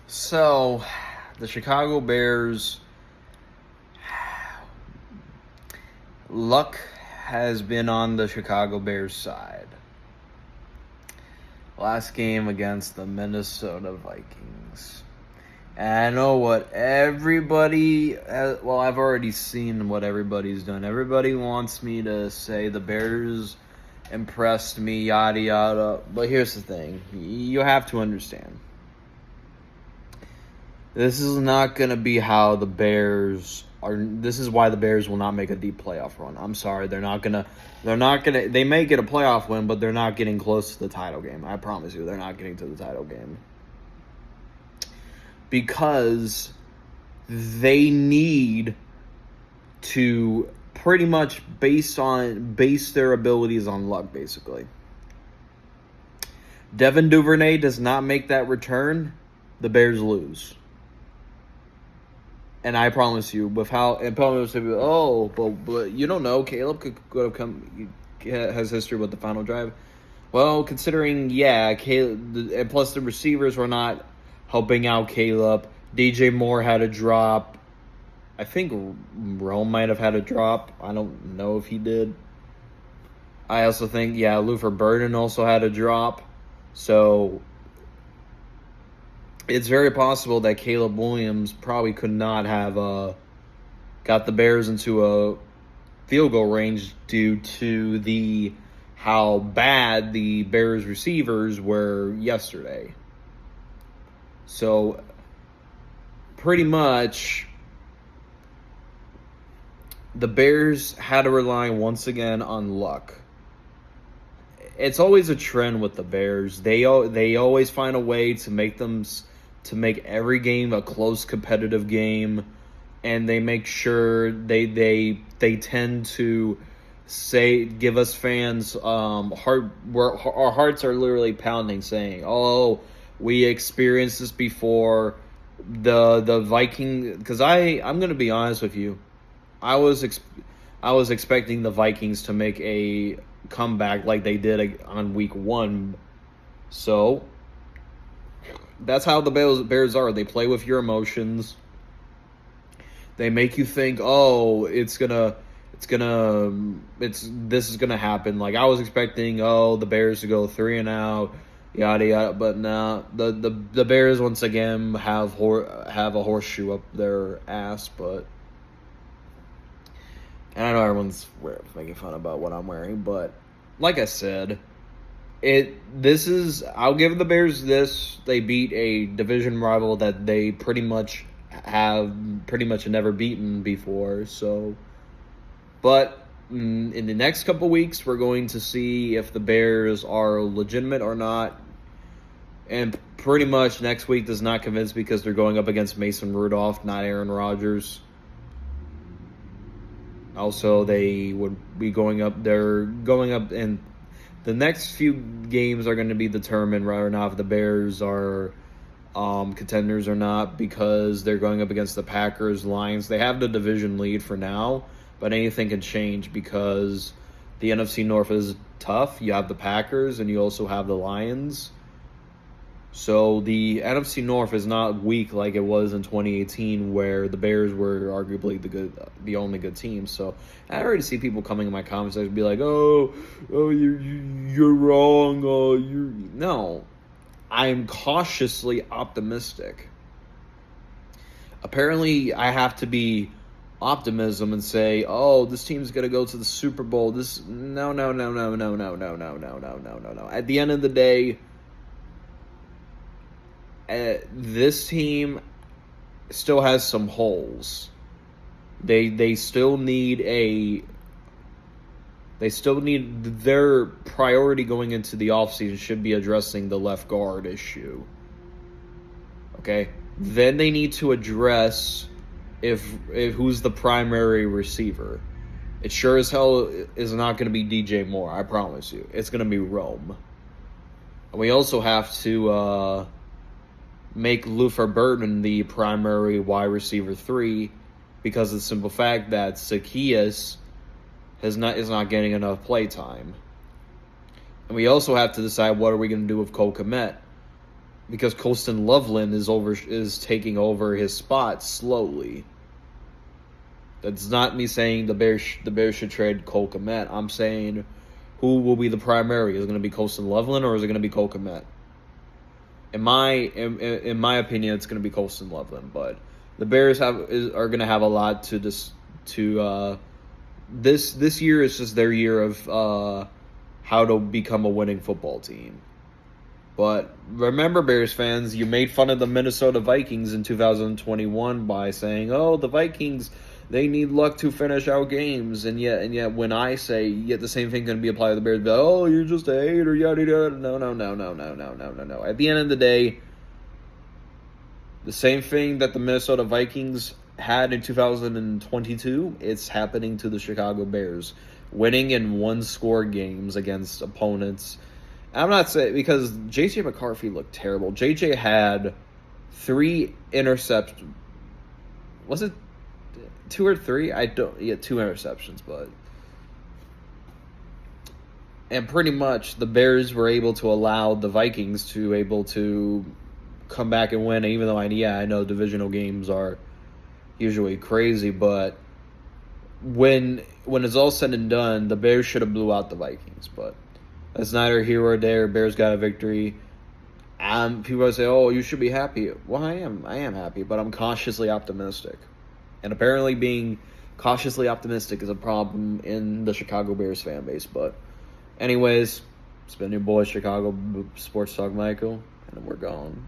So, the Chicago Bears, luck has been on the Chicago Bears side. Last game against the Minnesota Vikings. And I know what everybody, I've already seen what everybody's done. Everybody wants me to say the Bears impressed me, yada yada. But here's the thing, you have to understand. This is not going to be how the Bears are. This is why the Bears will not make a deep playoff run. I'm sorry. They're not going to. They may get a playoff win, but they're not getting close to the title game. I promise you, they're not getting to the title game. Because they need to pretty much base their abilities on luck, basically. Devin Duvernay does not make that return, the Bears lose. And I promise you, with how and probably will say, oh, but you don't know, Caleb could have come, has history with the final drive. Well, considering, Caleb, and plus the receivers were not helping out Caleb. DJ Moore had a drop. I think Rome might have had a drop. I don't know if he did. I also think, Luther Burden also had a drop. So it's very possible that Caleb Williams probably could not have got the Bears into a field goal range due to how bad the Bears receivers were yesterday. So pretty much the Bears had to rely once again on luck. It's always a trend with the Bears. They always find a way to make every game a close competitive game, and they make sure they tend to give us fans where our hearts are literally pounding, saying, "Oh, we experienced this before." The Viking, because I'm gonna be honest with you, I was expecting the Vikings to make a comeback like they did on week 1. So that's how the Bears are. They play with your emotions. They make you think, oh, this is gonna happen. Like I was expecting, the Bears to go 3-0, yada yada. But nah, the Bears once again have a horseshoe up their ass. But and I know everyone's making fun about what I'm wearing, but like I said, I'll give the Bears this. They beat a division rival that they pretty much never beaten before. So, but in the next couple weeks, we're going to see if the Bears are legitimate or not. And pretty much next week does not convince because they're going up against Mason Rudolph, not Aaron Rodgers. Also, they would be going up. They're going up, and the next few games are going to be determined whether or not if the Bears are contenders or not, because they're going up against the Packers, Lions. They have the division lead for now, but anything can change because the NFC North is tough. You have the Packers, and you also have the Lions. So the NFC North is not weak like it was in 2018, where the Bears were arguably the only good team. So I already see people coming in my comments and be like, "Oh, you're wrong. No." I'm cautiously optimistic. Apparently, I have to be optimism and say, "Oh, this team's gonna go to the Super Bowl." No. At the end of the day, this team still has some holes. They still need their priority going into the offseason should be addressing the left guard issue. Okay? Then they need to address if who's the primary receiver. It sure as hell is not going to be DJ Moore, I promise you. It's going to be Rome. And we also have to make Luther Burden the primary wide receiver 3 because of the simple fact that Zacchaeus is not getting enough play time. And we also have to decide what are we going to do with Cole Kmet. because Colston Loveland is taking over his spot slowly. That's not me saying the Bears should trade Cole Kmet. I'm saying who will be the primary? Is it going to be Colston Loveland or is it going to be Cole Kmet? In my opinion, it's going to be Colston Loveland. But the Bears are going to have a lot to this this year is just their year of how to become a winning football team. But remember, Bears fans, you made fun of the Minnesota Vikings in 2021 by saying, "Oh, the Vikings, they need luck to finish out games." And yet, when I say, yet the same thing can be applied to the Bears, but, "Oh, you're just a hater, yada yada." No. At the end of the day, the same thing that the Minnesota Vikings had in 2022, it's happening to the Chicago Bears, winning in one-score games against opponents. I'm not saying because J.J. McCarthy looked terrible. J.J. had 3 interceptions. Was it 2 or 3? I don't. Yeah, 2 interceptions, but and pretty much the Bears were able to allow the Vikings to able to come back and win. Even though I know divisional games are usually crazy, but when it's all said and done, the Bears should have blew out the Vikings, but. That's neither here or there. Bears got a victory. People say, "Oh, you should be happy." Well, I am happy, but I'm cautiously optimistic. And apparently, being cautiously optimistic is a problem in the Chicago Bears fan base. But, anyways, it's been your boy Chicago Sports Talk Michael, and we're gone.